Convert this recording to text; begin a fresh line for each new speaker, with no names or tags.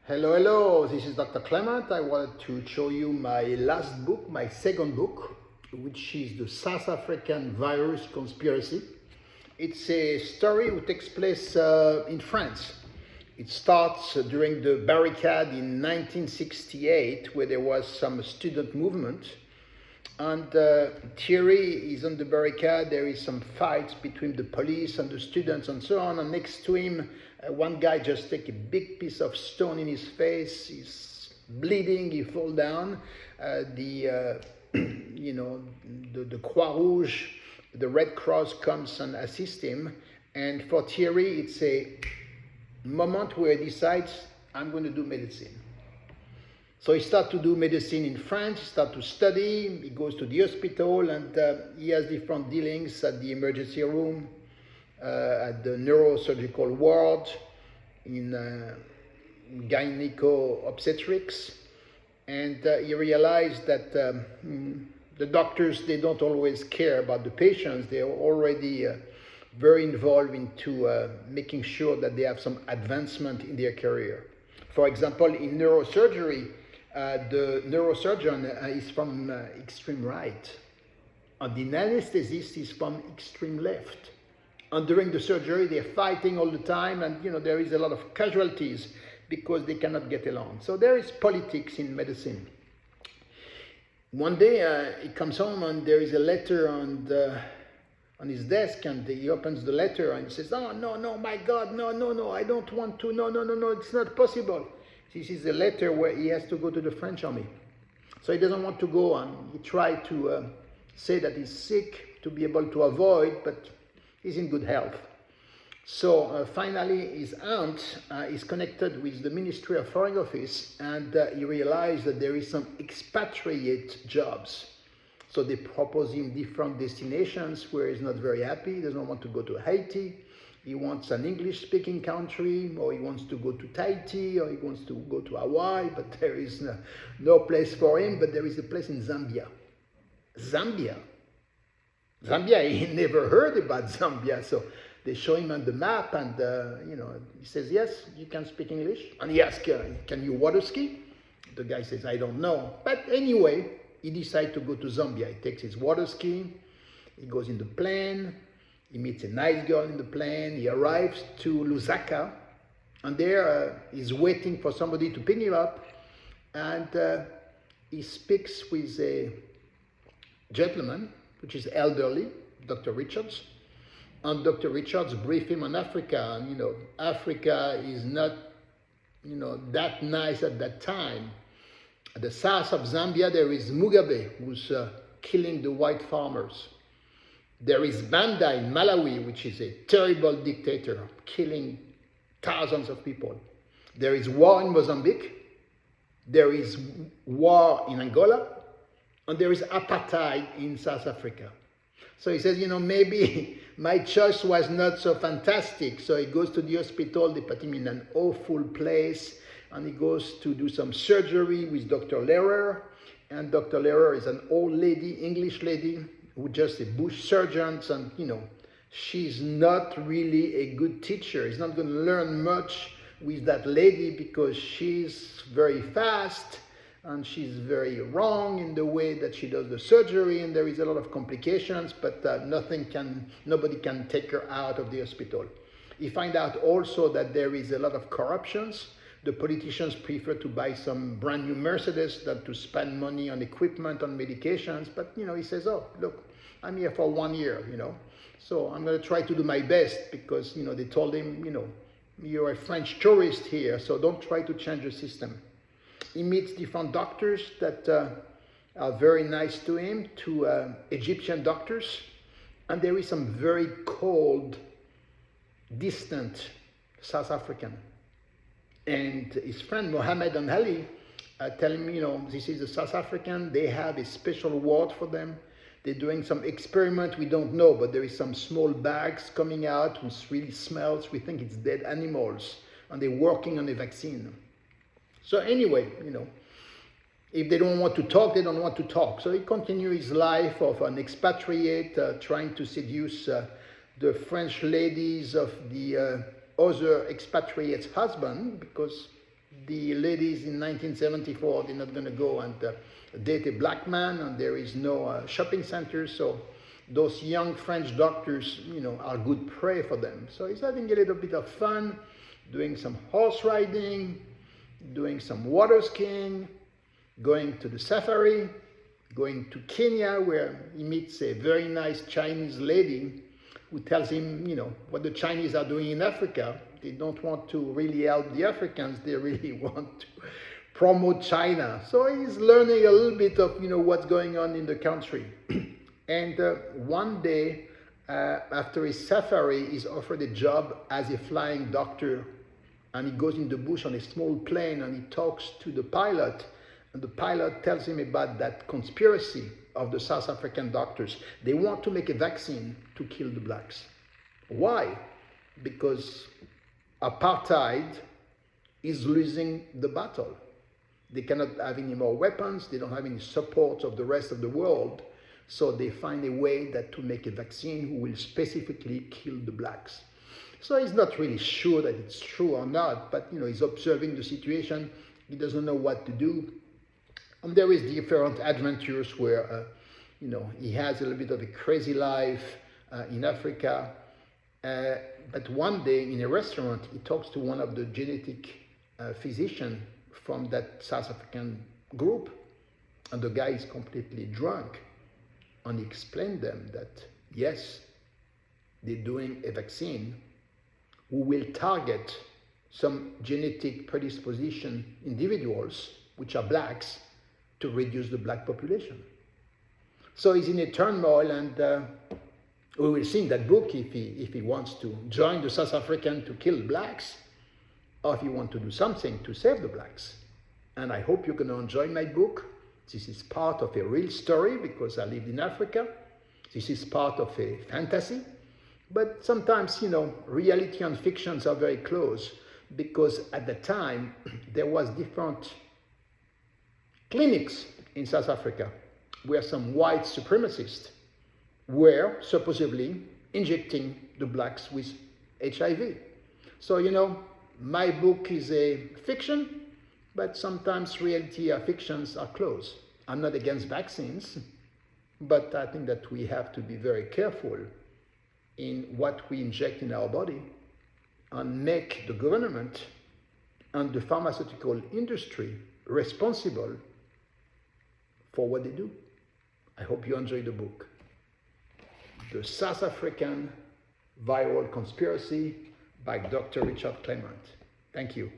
Hello, this is Dr. Clement. I wanted to show you my last book, my second book, which is the South African Virus Conspiracy. It's a story which takes place in France. It starts during the barricade in 1968, where there was some student movement. And Thierry is on the barricade. There is some fights between the police and the students and so on. And next to him, one guy just take a big piece of stone in his face. He's bleeding. He fall down. The Croix Rouge, the Red Cross comes and assist him. And for Thierry, it's a moment where he decides, I'm going to do medicine. So he starts to do medicine in France, he starts to study, he goes to the hospital, and he has different dealings at the emergency room, at the neurosurgical ward, in gyneco-obstetrics. And he realized that the doctors, they don't always care about the patients. They are already very involved into making sure that they have some advancement in their career. For example, in neurosurgery, the neurosurgeon is from extreme right, and the anesthetist is from extreme left. And during the surgery, they're fighting all the time, and there is a lot of casualties because they cannot get along. So there is politics in medicine. One day, he comes home and there is a letter on his desk, and he opens the letter and he says, "Oh, no, my God, no, I don't want to, no, it's not possible." This is a letter where he has to go to the French army. So he doesn't want to go, and he tried to say that he's sick to be able to avoid, but he's in good health. So finally, his aunt is connected with the Ministry of Foreign Office, and he realized that there is some expatriate jobs. So they propose him different destinations where he's not very happy. He doesn't want to go to Haiti. He wants an English-speaking country, or he wants to go to Tahiti, or he wants to go to Hawaii, but there is no place for him. But there is a place in Zambia. Zambia, he never heard about Zambia. So they show him on the map, and he says, "Yes, you can speak English." And he asks, "Can you water ski?" The guy says, "I don't know." But anyway, he decides to go to Zambia. He takes his water ski, he goes in the plane, he meets a nice girl in the plane, he arrives to Lusaka, and there he's waiting for somebody to pick him up, and he speaks with a gentleman, which is elderly, Dr. Richards, and Dr. Richards briefs him on Africa, and Africa is not that nice at that time. At the south of Zambia, there is Mugabe, who's killing the white farmers. There is Banda in Malawi, which is a terrible dictator, killing thousands of people. There is war in Mozambique. There is war in Angola. And there is apartheid in South Africa. So he says, maybe my choice was not so fantastic. So he goes to the hospital. They put him in an awful place. And he goes to do some surgery with Dr. Lehrer. And Dr. Lehrer is an old lady, English lady, who just a bush surgeon, and she's not really a good teacher. He's not going to learn much with that lady because she's very fast and she's very wrong in the way that she does the surgery, and there is a lot of complications, but nobody can take her out of the hospital. He finds out also that there is a lot of corruptions. The politicians prefer to buy some brand new Mercedes than to spend money on equipment, on medications. But, he says, "Oh, look, I'm here for 1 year, so I'm going to try to do my best," because, they told him, "You're a French tourist here, so don't try to change the system." He meets different doctors that are very nice to him, to Egyptian doctors. And there is some very cold, distant South African. And his friend Mohammed and Ali tell him, this is a South African. They have a special ward for them. They're doing some experiment we don't know, but there is some small bags coming out which really smells. We think it's dead animals, and they're working on a vaccine. So anyway, if they don't want to talk, they don't want to talk. So he continues his life of an expatriate, trying to seduce the French ladies of the other expatriate's husband, because the ladies in 1974, they're not going to go and date a black man, and there is no shopping center. So those young French doctors, are good prey for them. So he's having a little bit of fun, doing some horse riding, doing some water skiing, going to the safari, going to Kenya, where he meets a very nice Chinese lady who tells him, what the Chinese are doing in Africa. They don't want to really help the Africans. They really want to promote China. So he's learning a little bit of, what's going on in the country. And one day, after his safari, he's offered a job as a flying doctor. And he goes in the bush on a small plane and he talks to the pilot. And the pilot tells him about that conspiracy of the South African doctors. They want to make a vaccine to kill the blacks. Why? Because apartheid is losing the battle. They cannot have any more weapons. They don't have any support of the rest of the world. So they find a way to make a vaccine who will specifically kill the blacks. So he's not really sure that it's true or not, but he's observing the situation. He doesn't know what to do. And there is different adventures where, he has a little bit of a crazy life in Africa. But one day in a restaurant, he talks to one of the genetic physicians from that South African group. And the guy is completely drunk. And he explained them that, yes, they're doing a vaccine who will target some genetic predisposition individuals, which are blacks, to reduce the black population. So he's in a turmoil, and we will see in that book if he wants to join the South African to kill blacks, or if he wants to do something to save the blacks. And I hope you're going to enjoy my book. This is part of a real story because I lived in Africa. This is part of a fantasy. But sometimes, reality and fictions are very close, because at the time there was different clinics in South Africa where some white supremacists were supposedly injecting the blacks with HIV. So, my book is a fiction, but sometimes reality and fictions are close. I'm not against vaccines, but I think that we have to be very careful in what we inject in our body and make the government and the pharmaceutical industry responsible for what they do. I hope you enjoy the book. The South African Viral Conspiracy by Dr. Richard Clement. Thank you.